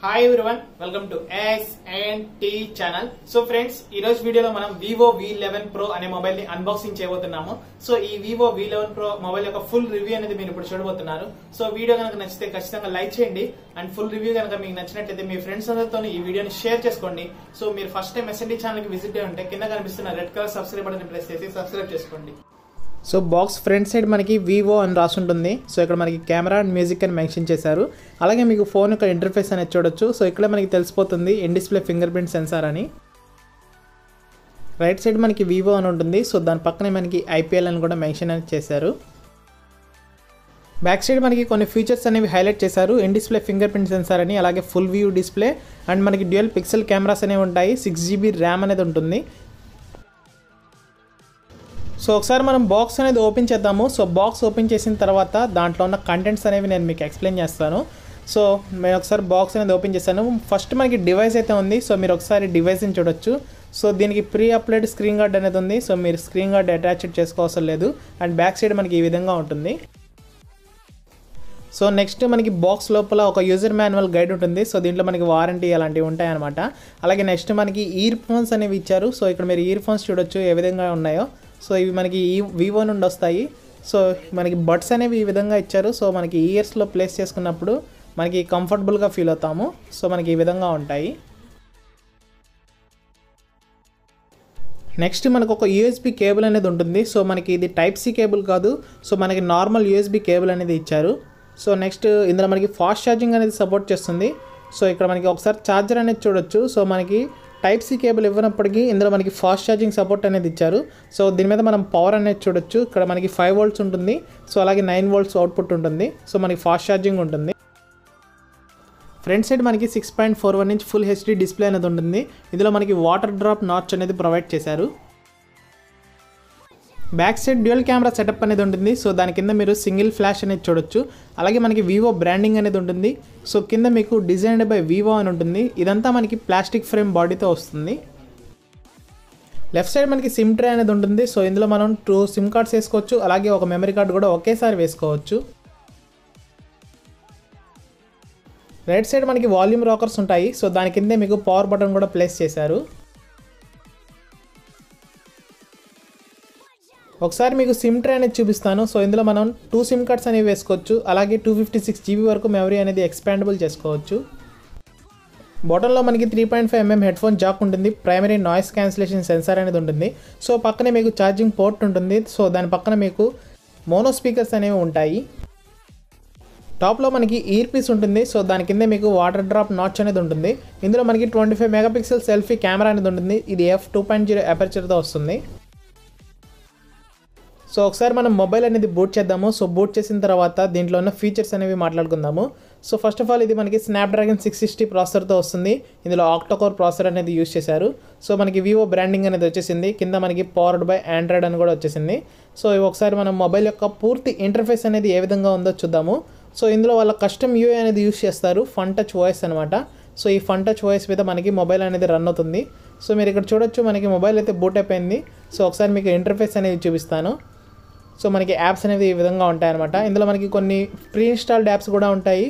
Hi everyone, welcome to S&T channel. So friends, ఈ రోజు వీడియోలో మనం Vivo V11 Pro అనే మొబైల్ ని అన్బాక్సింగ్ చేయబోతున్నాము. సో ఈ Vivo V11 Pro మొబైల్ యొక్క ఫుల్ రివ్యూ అనేది మీరు ఇప్పుడు చూడబోతున్నారు. సో వీడియో కనుక నచ్చితే ఖచ్చితంగా లైక్ చేయండి అండ్ ఫుల్ రివ్యూ కనుక మీకు నచ్చినట్లయితే మీ ఫ్రెండ్స్ అందరితో ఈ వీడియోని షేర్ చేసుకోండి. సో మీరు ఫస్ట్ టైం S&T ఛానల్ కి విజిట్ అయ్యి ఉంటే కింద కనిపిస్తున్న red colour subscribe button press చేసి సబ్స్క్రైబ్ చేసుకోండి. సో బాక్స్ ఫ్రంట్ సైడ్ మనకి వివో అని రాసి ఉంటుంది. సో ఇక్కడ మనకి కెమెరా అండ్ మ్యూజిక్ అని మెన్షన్ చేశారు. అలాగే మీకు ఫోన్ యొక్క ఇంటర్ఫేస్ అనేది చూడొచ్చు. సో ఇక్కడ మనకి తెలిసిపోతుంది in display finger print censor అని. రైట్ సైడ్ మనకి వివో అని ఉంటుంది. సో దాని పక్కనే మనకి IPL అని కూడా మెన్షన్ అనేది చేశారు. బ్యాక్ సైడ్ మనకి కొన్ని ఫీచర్స్ అనేవి హైలైట్ చేశారు. In display finger print censor అని, అలాగే ఫుల్ వ్యూ డిస్ప్లే అండ్ మనకి డ్యూయల్ పిక్సెల్ కెమెరాస్ అనేవి ఉంటాయి. 6GB ర్యామ్ అనేది ఉంటుంది. సో ఒకసారి మనం బాక్స్ అనేది ఓపెన్ చేద్దాము. సో బాక్స్ ఓపెన్ చేసిన తర్వాత దాంట్లో ఉన్న కంటెంట్స్ అనేవి నేను మీకు ఎక్స్ప్లెయిన్ చేస్తాను. సో నేను ఒకసారి బాక్స్ అనేది ఓపెన్ చేస్తాను. ఫస్ట్ మనకి డివైస్ అయితే ఉంది. సో మీరు ఒకసారి డివైస్ని చూడొచ్చు. సో దీనికి ప్రీ అప్లోడ్ స్క్రీన్ గార్డ్ అనేది ఉంది. సో మీరు స్క్రీన్ గార్డ్ అటాచ్ చేసుకోవాల్సిన లేదు. అండ్ బ్యాక్ సైడ్ మనకి ఈ విధంగా ఉంటుంది. సో నెక్స్ట్ మనకి బాక్స్ లోపల ఒక యూజర్ మాన్యువల్ గైడ్ ఉంటుంది. సో దీంట్లో మనకి వారంటీ అలాంటివి ఉంటాయన్నమాట. అలాగే నెక్స్ట్ మనకి ఇయర్ ఫోన్స్ అనేవి ఇచ్చారు. సో ఇక్కడ మీరు ఇయర్ ఫోన్స్ చూడొచ్చు ఏ విధంగా ఉన్నాయో. సో ఇవి మనకి వివో నుండి వస్తాయి. సో మనకి బడ్స్ అనేవి ఈ విధంగా ఇచ్చారు. సో మనకి ఇయర్స్లో ప్లేస్ చేసుకున్నప్పుడు మనకి కంఫర్టబుల్గా ఫీల్ అవుతాము. సో మనకి ఈ విధంగా ఉంటాయి. నెక్స్ట్ మనకు ఒక USB కేబుల్ అనేది ఉంటుంది. సో మనకి ఇది Type-C కేబుల్ కాదు. సో మనకి నార్మల్ USB కేబుల్ అనేది ఇచ్చారు. సో నెక్స్ట్ ఇందులో మనకి ఫాస్ట్ ఛార్జింగ్ అనేది సపోర్ట్ చేస్తుంది. సో ఇక్కడ మనకి ఒకసారి ఛార్జర్ అనేది చూడొచ్చు. సో మనకి Type-C కేబుల్ ఇవ్వనప్పటికీ ఇందులో మనకి ఫాస్ట్ ఛార్జింగ్ సపోర్ట్ అనేది ఇచ్చారు. సో దీని మీద మనం పవర్ అనేది చూడొచ్చు. ఇక్కడ మనకి 5 volts ఉంటుంది. సో అలాగే 9 volts అవుట్పుట్ ఉంటుంది. సో మనకి ఫాస్ట్ ఛార్జింగ్ ఉంటుంది. ఫ్రంట్ సైడ్ మనకి 6.41 inch ఫుల్ HD డిస్ప్లే అనేది ఉంటుంది. ఇందులో మనకి వాటర్ డ్రాప్ నాచ్ అనేది ప్రొవైడ్ చేశారు. Back side dual camera setup అనేది ఉంటుంది. సో దాని కింద మీరు సింగిల్ ఫ్లాష్ అనేది చూడొచ్చు. అలాగే మనకి వివో బ్రాండింగ్ అనేది ఉంటుంది. సో కింద మీకు డిజైన్డ్ బై వివో అని ఉంటుంది. ఇదంతా మనకి ప్లాస్టిక్ ఫ్రేమ్ బాడీతో వస్తుంది. లెఫ్ట్ సైడ్ మనకి సిమ్ ట్రే అనేది ఉంటుంది. సో ఇందులో మనం 2 సిమ్ కార్డ్స్ వేసుకోవచ్చు. అలాగే ఒక మెమరీ కార్డ్ కూడా ఒకేసారి వేసుకోవచ్చు. రైట్ సైడ్ మనకి వాల్యూమ్ రాకర్స్ ఉంటాయి. సో దాని కిందే మీకు పవర్ బటన్ కూడా ప్లేస్ చేశారు. ఒకసారి మీకు సిమ్ ట్రే అనేది చూపిస్తాను. సో ఇందులో మనం 2 సిమ్ కార్డ్స్ అనేవి వేసుకోవచ్చు. అలాగే 256GB వరకు మెమరీ అనేది ఎక్స్పాండబుల్ చేసుకోవచ్చు. బాటంలో మనకి 3.5mm హెడ్ ఫోన్ జాక్ ఉంటుంది. ప్రైమరీ నాయిస్ క్యాన్సిలేషన్ సెన్సార్ అనేది ఉంటుంది. సో పక్కనే మీకు ఛార్జింగ్ పోర్ట్ ఉంటుంది. సో దాని పక్కన మీకు మోనో స్పీకర్స్ అనేవి ఉంటాయి. టాప్లో మనకి ఇయర్ పీస్ ఉంటుంది. సో దాని కింద మీకు వాటర్ డ్రాప్ నాచ్ అనేది ఉంటుంది. ఇందులో మనకి 25 MP సెల్ఫీ కెమెరా అనేది ఉంటుంది. ఇది f2.0 అపర్చర్తో వస్తుంది. సో ఒకసారి మనం మొబైల్ అనేది బూట్ చేద్దాము. సో బూట్ చేసిన తర్వాత దీంట్లో ఉన్న ఫీచర్స్ అనేవి మాట్లాడుకుందాము. సో ఫస్ట్ ఆఫ్ ఆల్ ఇది మనకి స్నాప్డ్రాగన్ 660 ప్రాసెసర్తో వస్తుంది. ఇందులో ఆక్టోకోర్ ప్రాసెసర్ అనేది యూజ్ చేశారు. సో మనకి వివో బ్రాండింగ్ అనేది వచ్చేసింది. కింద మనకి పవర్డ్ బై ఆండ్రాయిడ్ అని కూడా వచ్చేసింది. సో ఒకసారి మనం మొబైల్ యొక్క పూర్తి ఇంటర్ఫేస్ అనేది ఏ విధంగా ఉందో చూద్దాము. సో ఇందులో వాళ్ళ కస్టమ్ UI అనేది యూజ్ చేస్తారు. ఫన్ టచ్ వాయిస్ అనమాట. సో ఈ ఫన్ టచ్ వాయిస్ మీద మనకి మొబైల్ అనేది రన్ అవుతుంది. సో మీరు ఇక్కడ చూడొచ్చు మనకి మొబైల్ అయితే బూట్ అయిపోయింది. సో ఒకసారి మీకు ఇంటర్ఫేస్ అనేది చూపిస్తాను. సో మనకి యాప్స్ అనేవి ఈ విధంగా ఉంటాయన్నమాట. ఇందులో మనకి కొన్ని ప్రీ ఇన్స్టాల్డ్ యాప్స్ కూడా ఉంటాయి.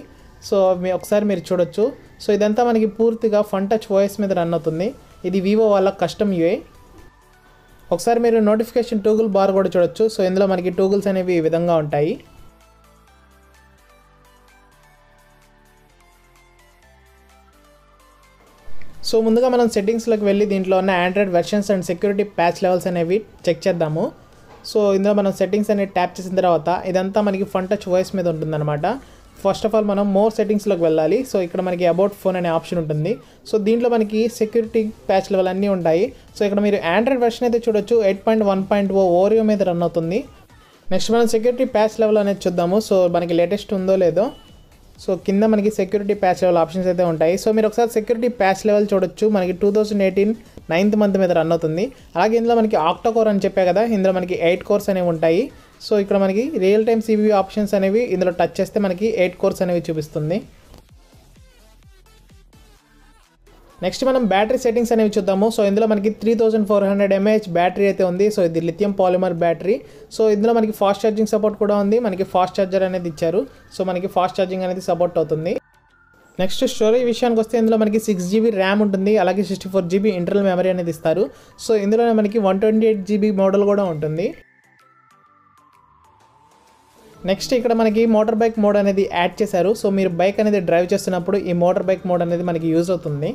సో ఒకసారి మీరు చూడొచ్చు. సో ఇదంతా మనకి పూర్తిగా ఫన్ టచ్ వాయిస్ మీద రన్ అవుతుంది. ఇది వివో వాళ్ళ కస్టమ్ UI. ఒకసారి మీరు నోటిఫికేషన్ టూగుల్ బార్ కూడా చూడొచ్చు. సో ఇందులో మనకి టూగుల్స్ అనేవి ఈ విధంగా ఉంటాయి. సో ముందుగా మనం సెట్టింగ్స్లోకి వెళ్ళి దీంట్లో ఉన్న Android versions and security patch levels అనేవి చెక్ చేద్దాము. సో ఇందులో మనం సెట్టింగ్స్ అనేది ట్యాప్ చేసిన తర్వాత ఇదంతా మనకి ఫన్ టచ్ వాయిస్ మీద ఉంటుందన్నమాట. ఫస్ట్ ఆఫ్ ఆల్ మనం మోర్ సెట్టింగ్స్లోకి వెళ్ళాలి. సో ఇక్కడ మనకి అబౌట్ ఫోన్ అనే ఆప్షన్ ఉంటుంది. సో దీంట్లో మనకి సెక్యూరిటీ ప్యాచ్ లెవెల్ అన్నీ ఉంటాయి. సో ఇక్కడ మీరు ఆండ్రాయిడ్ వెర్షన్ అయితే చూడొచ్చు. 8.1.0 ఓరియో మీద రన్ అవుతుంది. నెక్స్ట్ మనం సెక్యూరిటీ ప్యాచ్ లెవెల్ అనేది చూద్దాము. సో మనకి లేటెస్ట్ ఉందో లేదో. సో కింద మనకి సెక్యూరిటీ ప్యాచ్ లెవెల్ ఆప్షన్స్ అయితే ఉంటాయి. సో మీరు ఒకసారి సెక్యూరిటీ ప్యాచ్ లెవెల్ చూడొచ్చు. మనకి 2018 9th month మీద రన్ అవుతుంది. అలాగే ఇందులో మనకి ఆక్టోకోర్ అని చెప్పే కదా, ఇందులో మనకి 8 cores అనేవి ఉంటాయి. సో ఇక్కడ మనకి రియల్ టైమ్ CPU ఆప్షన్స్ అనేవి ఇందులో టచ్ చేస్తే మనకి 8 cores అనేవి చూపిస్తుంది. నెక్స్ట్ మనం బ్యాటరీ సెట్టింగ్స్ అనేవి చూద్దాము. సో ఇందులో మనకి 3400 mAh బ్యాటరీ అయితే ఉంది. సో ఇది లిథియం పాలిమర్ బ్యాటరీ. సో ఇందులో మనకి ఫాస్ట్ ఛార్జింగ్ సపోర్ట్ కూడా ఉంది. మనకి ఫాస్ట్ ఛార్జర్ అనేది ఇచ్చారు. సో మనకి ఫాస్ట్ ఛార్జింగ్ అనేది సపోర్ట్ అవుతుంది. నెక్స్ట్ స్టోరేజ్ విషయానికి వస్తే ఇందులో మనకి 6GB ర్యామ్ ఉంటుంది, అలాగే 64GB ఇంటర్నల్ మెమరీ అనేది ఇస్తారు. సో ఇందులోనే మనకి 128GB మోడల్ కూడా ఉంటుంది. నెక్స్ట్ ఇక్కడ మనకి మోటార్ బైక్ మోడ్ అనేది యాడ్ చేశారు. సో మీరు బైక్ అనేది డ్రైవ్ చేస్తున్నప్పుడు ఈ మోటార్ బైక్ మోడ్ అనేది మనకి యూజ్ అవుతుంది.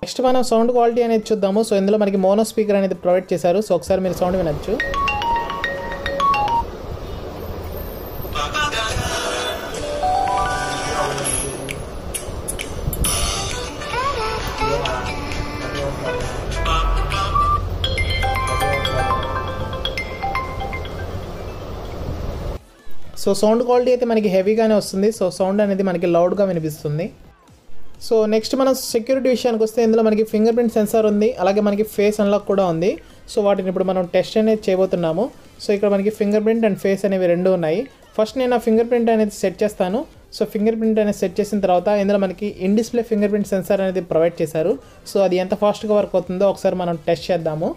నెక్స్ట్ మనం సౌండ్ క్వాలిటీ అనేది చూద్దాము. సో ఇందులో మనకి మోనో స్పీకర్ అనేది ప్రొవైడ్ చేశారు. సో ఒకసారి మీరు సౌండ్ వినొచ్చు. సో సౌండ్ క్వాలిటీ అయితే మనకి హెవీగానే వస్తుంది. సో సౌండ్ అనేది మనకి లౌడ్గా వినిపిస్తుంది. సో నెక్స్ట్ మనం సెక్యూరిటీ విషయానికి వస్తే ఇందులో మనకి ఫింగర్ ప్రింట్ సెన్సార్ ఉంది, అలాగే మనకి ఫేస్ అన్లాక్ కూడా ఉంది. సో వాటిని ఇప్పుడు మనం టెస్ట్ అనేది చేయబోతున్నాము. సో ఇక్కడ మనకి ఫింగర్ ప్రింట్ అండ్ ఫేస్ అనేవి రెండు ఉన్నాయి. ఫస్ట్ నేను ఆ ఫింగర్ ప్రింట్ అనేది సెట్ చేస్తాను. సో ఫింగర్ ప్రింట్ అనేది సెట్ చేసిన తర్వాత ఇందులో మనకి in display finger print censor అనేది ప్రొవైడ్ చేశారు. సో అది ఎంత ఫాస్ట్గా వర్క్ అవుతుందో ఒకసారి మనం టెస్ట్ చేద్దాము.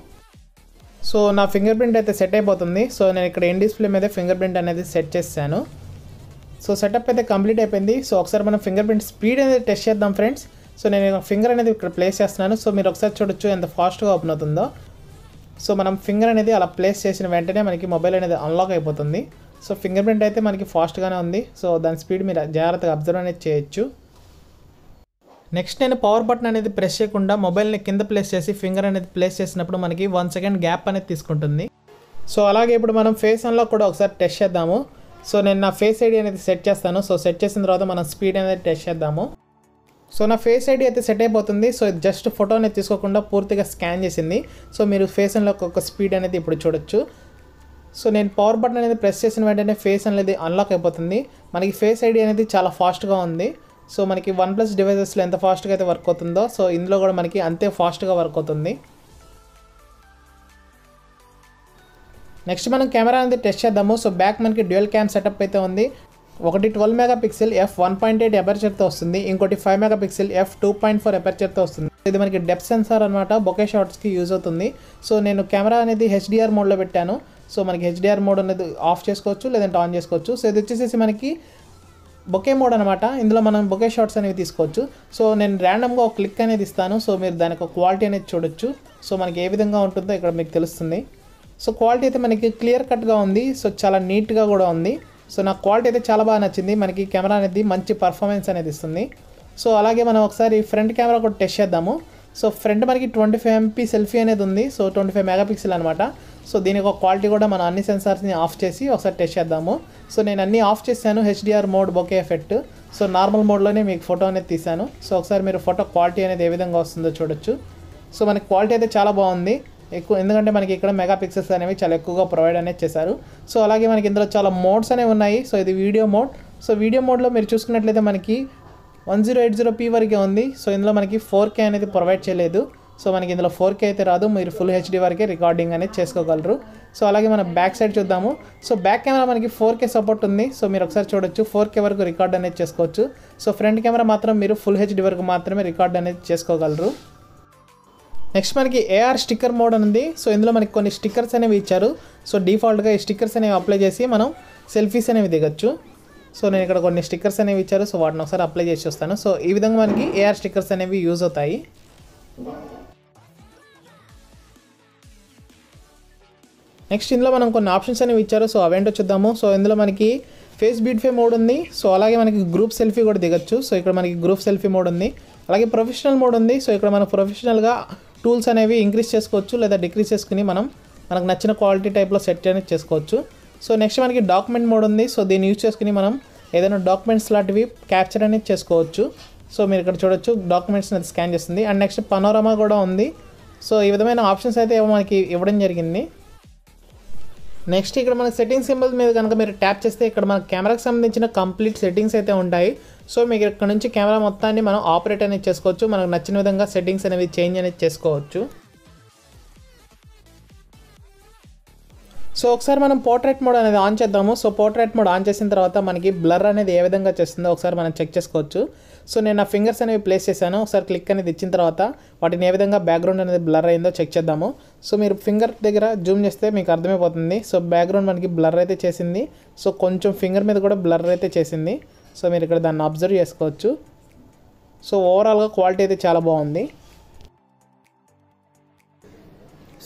సో నా ఫింగర్ ప్రింట్ అయితే సెట్ అయిపోతుంది. సో నేను ఇక్కడ ఇన్ డిస్ప్లే మీద ఫింగర్ ప్రింట్ అనేది సెట్ చేశాను. సో సెటప్ అయితే కంప్లీట్ అయిపోయింది. సో ఒకసారి మనం ఫింగర్ ప్రింట్ స్పీడ్ అనేది టెస్ట్ చేద్దాం ఫ్రెండ్స్. సో నేను ఫింగర్ అనేది ఇక్కడ ప్లేస్ చేస్తున్నాను. సో మీరు ఒకసారి చూడొచ్చు ఎంత ఫాస్ట్గా ఓపెన్ అవుతుందో. సో మనం ఫింగర్ అనేది అలా ప్లేస్ చేసిన వెంటనే మనకి మొబైల్ అనేది అన్లాక్ అయిపోతుంది. సో ఫింగర్ ప్రింట్ అయితే మనకి ఫాస్ట్గానే ఉంది. సో దాని స్పీడ్ మీరు జాగ్రత్తగా అబ్జర్వ్ అనేది చేయొచ్చు. నెక్స్ట్ నేను పవర్ బటన్ అనేది ప్రెస్ చేయకుండా మొబైల్ని కింద ప్లేస్ చేసి ఫింగర్ అనేది ప్లేస్ చేసినప్పుడు మనకి 1 సెకండ్ గ్యాప్ అనేది తీసుకుంటుంది. సో అలాగే ఇప్పుడు మనం ఫేస్ అన్లాక్ కూడా ఒకసారి టెస్ట్ చేద్దాము. సో నేను నా ఫేస్ ఐడి అనేది సెట్ చేస్తాను. సో సెట్ చేసిన తర్వాత మనం స్పీడ్ అనేది టెస్ట్ చేద్దాము. సో నా ఫేస్ ఐడి అయితే సెట్ అయిపోతుంది. సో జస్ట్ ఫోటో అనేది తీసుకోకుండా పూర్తిగా స్కాన్ చేసింది. సో మీరు ఫేస్ అన్లాక్ ఒక స్పీడ్ అనేది ఇప్పుడు చూడొచ్చు. సో నేను పవర్ బటన్ అనేది ప్రెస్ చేసిన వెంటనే ఫేస్ అనేది అన్లాక్ అయిపోతుంది. మనకి ఫేస్ ఐడి అనేది చాలా ఫాస్ట్గా ఉంది. సో మనకి OnePlus డివైజెస్లో ఎంత ఫాస్ట్గా అయితే వర్క్ అవుతుందో సో ఇందులో కూడా మనకి అంతే ఫాస్ట్గా వర్క్ అవుతుంది. నెక్స్ట్ మనం కెమెరా అనేది టెస్ట్ చేద్దాము. సో బ్యాక్ మనకి డ్యూయల్ క్యామ్ సెటప్ అయితే ఉంది. ఒకటి 12 మెగాపిక్సెల్ f1.8 ఎపర్చర్తో వస్తుంది, ఇంకోటి 5 మెగాపిక్సెల్ f2.4 ఎపర్చర్తో వస్తుంది. ఇది మనకి డెప్త్ సెన్సార్ అనమాట, బొకే షాట్స్కి యూజ్ అవుతుంది. సో నేను కెమెరా అనేది HDR మోడ్లో పెట్టాను. సో మనకి HDR మోడ్ అనేది ఆఫ్ చేసుకోవచ్చు, లేదంటే ఆన్ చేసుకోవచ్చు. సో ఇది వచ్చేసి మనకి బొకే మోడ్ అనమాట. ఇందులో మనం బొకే షాట్స్ అనేవి తీసుకోవచ్చు. సో నేను ర్యాండమ్గా ఒక క్లిక్ అనేది ఇస్తాను. సో మీరు దానికి ఒక క్వాలిటీ అనేది చూడొచ్చు. సో మనకి ఏ విధంగా ఉంటుందో ఇక్కడ మీకు తెలుస్తుంది. సో క్వాలిటీ అయితే మనకి క్లియర్ కట్గా ఉంది. సో చాలా నీట్గా కూడా ఉంది. సో నాకు క్వాలిటీ అయితే చాలా బాగా నచ్చింది. మనకి కెమెరా అనేది మంచి పర్ఫార్మెన్స్ అనేది ఇస్తుంది. సో అలాగే మనం ఒకసారి ఫ్రంట్ కెమెరా కూడా టెస్ట్ చేద్దాము. సో ఫ్రంట్ మనకి 25MP సెల్ఫీ అనేది ఉంది. సో 25 మెగాపిక్సెల్ అనమాట. సో దీనికి ఒక క్వాలిటీ కూడా మనం అన్ని సెన్సార్స్ని ఆఫ్ చేసి ఒకసారి టెస్ట్ చేద్దాము. సో నేను అన్నీ ఆఫ్ చేశాను, HDR mode, bokeh effect. So normal మోడ్లోనే మీకు ఫోటో అనేది తీశాను. సో ఒకసారి మీరు ఫోటో క్వాలిటీ అనేది ఏ విధంగా వస్తుందో చూడొచ్చు. సో మనకి క్వాలిటీ అయితే చాలా బాగుంది ఎక్కువ, ఎందుకంటే మనకి ఇక్కడ మెగాపిక్సెల్స్ అనేవి చాలా ఎక్కువగా ప్రొవైడ్ అనేది చేశారు. సో అలాగే మనకి ఇందులో చాలా మోడ్స్ అనేవి ఉన్నాయి. సో ఇది వీడియో మోడ్. సో వీడియో మోడ్లో మీరు చూసుకున్నట్లయితే మనకి 1080p వరకే ఉంది. సో ఇందులో మనకి 4K అనేది ప్రొవైడ్ చేయలేదు. సో మనకి ఇందులో 4K అయితే రాదు, మీరు ఫుల్ HD వరకే రికార్డింగ్ అనేది చేసుకోగలరు. సో అలాగే మనం బ్యాక్ సైడ్ చూద్దాము. సో బ్యాక్ కెమెరా మనకి 4K సపోర్ట్ ఉంది. సో మీరు ఒకసారి చూడొచ్చు, 4K వరకు రికార్డ్ అనేది చేసుకోవచ్చు. సో ఫ్రంట్ కెమెరా మాత్రం మీరు ఫుల్ HD వరకు మాత్రమే రికార్డ్ అనేది చేసుకోగలరు. నెక్స్ట్ మనకి AR స్టిక్కర్ మోడ్ ఉంది. సో ఇందులో మనకి కొన్ని స్టిక్కర్స్ అనేవి ఇచ్చారు. సో డిఫాల్ట్గా ఈ స్టిక్కర్స్ అనేవి అప్లై చేసి మనం సెల్ఫీస్ అనేవి దిగొచ్చు. సో నేను ఇక్కడ కొన్ని స్టిక్కర్స్ అనేవి ఇచ్చారు. సో వాటిని ఒకసారి అప్లై చేసి వస్తాను. సో ఈ విధంగా మనకి AR స్టిక్కర్స్ అనేవి యూజ్ అవుతాయి. నెక్స్ట్ ఇందులో మనం కొన్ని ఆప్షన్స్ అనేవి ఇచ్చారు. సో అవేంటో చూద్దాము. సో ఇందులో మనకి ఫేస్ బ్యూటిఫై మోడ్ ఉంది. సో అలాగే మనకి గ్రూప్ సెల్ఫీ కూడా దిగొచ్చు. సో ఇక్కడ మనకి గ్రూప్ సెల్ఫీ మోడ్ ఉంది. అలాగే ప్రొఫెషనల్ మోడ్ ఉంది. సో ఇక్కడ మనం ప్రొఫెషనల్గా టూల్స్ అనేవి ఇంక్రీజ్ చేసుకోవచ్చు, లేదా డిక్రీజ్ చేసుకుని మనకు నచ్చిన క్వాలిటీ టైప్లో సెట్ అనేది చేసుకోవచ్చు. సో నెక్స్ట్ మనకి డాక్యుమెంట్ మోడ్ ఉంది. సో దీన్ని యూజ్ చేసుకుని మనం ఏదైనా డాక్యుమెంట్స్ లాంటివి క్యాప్చర్ అనేది చేసుకోవచ్చు. సో మీరు ఇక్కడ చూడొచ్చు, డాక్యుమెంట్స్ అనేది స్కాన్ చేస్తుంది. అండ్ నెక్స్ట్ పనోరమా కూడా ఉంది. సో ఈ విధమైన ఆప్షన్స్ అయితే మనకి ఇవ్వడం జరిగింది. నెక్స్ట్ ఇక్కడ మనకి సెట్టింగ్ సింబల్ మీద కనుక మీరు ట్యాప్ చేస్తే ఇక్కడ మన కెమెరాకి సంబంధించిన కంప్లీట్ సెట్టింగ్స్ అయితే ఉంటాయి. సో మీకు ఇక్కడ నుంచి కెమెరా మొత్తాన్ని మనం ఆపరేట్ అనేది చేసుకోవచ్చు. మనకు నచ్చిన విధంగా సెట్టింగ్స్ అనేవి చేంజ్ అనేది చేసుకోవచ్చు. సో ఒకసారి మనం పోర్ట్రేట్ మోడ్ అనేది ఆన్ చేద్దాము. సో పోర్ట్రేట్ మోడ్ ఆన్ చేసిన తర్వాత మనకి బ్లర్ అనేది ఏ విధంగా చేస్తుందో ఒకసారి మనం చెక్ చేసుకోవచ్చు. సో నేను నా ఫింగర్స్ అనేవి ప్లేస్ చేశాను. ఒకసారి క్లిక్ అనేది ఇచ్చిన తర్వాత వాటిని ఏ విధంగా బ్యాక్గ్రౌండ్ అనేది బ్లర్ అయిందో చెక్ చేద్దాము. సో మీరు ఫింగర్ దగ్గర జూమ్ చేస్తే మీకు అర్థమైపోతుంది. సో బ్యాక్గ్రౌండ్ మనకి బ్లర్ అయితే చేసింది. సో కొంచెం ఫింగర్ మీద కూడా బ్లర్ అయితే చేసింది. సో మీరు ఇక్కడ దాన్ని అబ్జర్వ్ చేసుకోవచ్చు. సో ఓవరాల్గా క్వాలిటీ అయితే చాలా బాగుంది.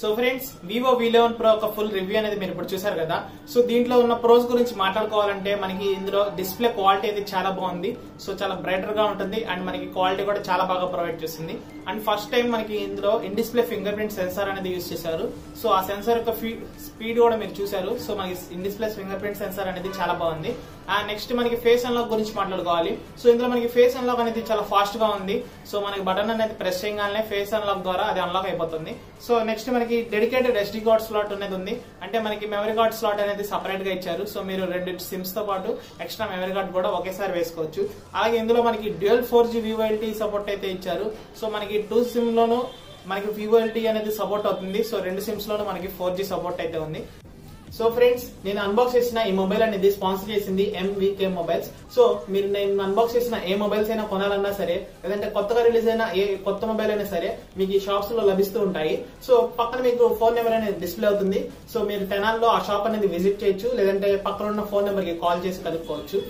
So friends, Vivo V11 Pro ఒక ఫుల్ రివ్యూ అనేది మీరు ఇప్పుడు చూసారు కదా. సో దీంట్లో ఉన్న ప్రోస్ గురించి మాట్లాడుకోవాలంటే మనకి ఇందులో డిస్ప్లే క్వాలిటీ అయితే చాలా బాగుంది. సో చాలా బ్రైటర్ గా ఉంటుంది అండ్ మనకి క్వాలిటీ కూడా చాలా బాగా ప్రొవైడ్ చేస్తుంది. అండ్ ఫస్ట్ టైం మనకి ఇందులో in display finger print censor అనేది యూజ్ చేశారు. సో ఆ సెన్సార్ యొక్క స్పీడ్ కూడా మీరు చూసారు. సో మనకి in display finger print censor అనేది చాలా బాగుంది. అండ్ నెక్స్ట్ మనకి ఫేస్ అన్లాక్ గురించి మాట్లాడుకోవాలి. సో ఇందులో మనకి ఫేస్ అన్లాక్ అనేది చాలా ఫాస్ట్ గా ఉంది. సో మనకి బటన్ అనేది ప్రెస్ చేయగానే ఫేస్ అన్లాక్ ద్వారా అది అన్లాక్ అయిపోతుంది. సో నెక్స్ట్ మనకి డెడికేటెడ్ SD కార్డ్ స్లాట్ అనేది ఉంది. అంటే మనకి మెమరీ కార్డ్ స్లాట్ అనేది సపరేట్ గా ఇచ్చారు. సో మీరు 2 సిమ్స్ తో పాటు ఎక్స్ట్రా మెమరీ కార్డ్ కూడా ఒకేసారి వేసుకోవచ్చు. అలాగే ఇందులో మనకి డ్యూయల్ 4G VoLTE సపోర్ట్ అయితే ఇచ్చారు. సో మనకి 2 సిమ్ లోను మనకి VoLTE అనేది సపోర్ట్ అవుతుంది. సో 2 సిమ్స్ లోను మనకి 4G సపోర్ట్ అయితే ఉంది. సో ఫ్రెండ్స్, నేను అన్బాక్స్ చేసిన ఈ మొబైల్ అనేది స్పాన్సర్ చేసింది MVK మొబైల్స్. సో మీరు నేను అన్బాక్స్ చేసిన ఏ మొబైల్స్ అయినా కొనాలన్నా సరే, లేదంటే కొత్తగా రిలీజ్ అయిన ఏ కొత్త మొబైల్ అయినా సరే మీకు ఈ షాప్స్ లో లభిస్తూ ఉంటాయి. సో పక్కన మీకు ఫోన్ నెంబర్ అనేది డిస్ప్లే అవుతుంది. సో మీరు తెనాల్లో ఆ షాప్ అనేది విజిట్ చేయొచ్చు, లేదంటే పక్కన ఉన్న ఫోన్ నెంబర్ కి కాల్ చేసి కనుక్కోవచ్చు.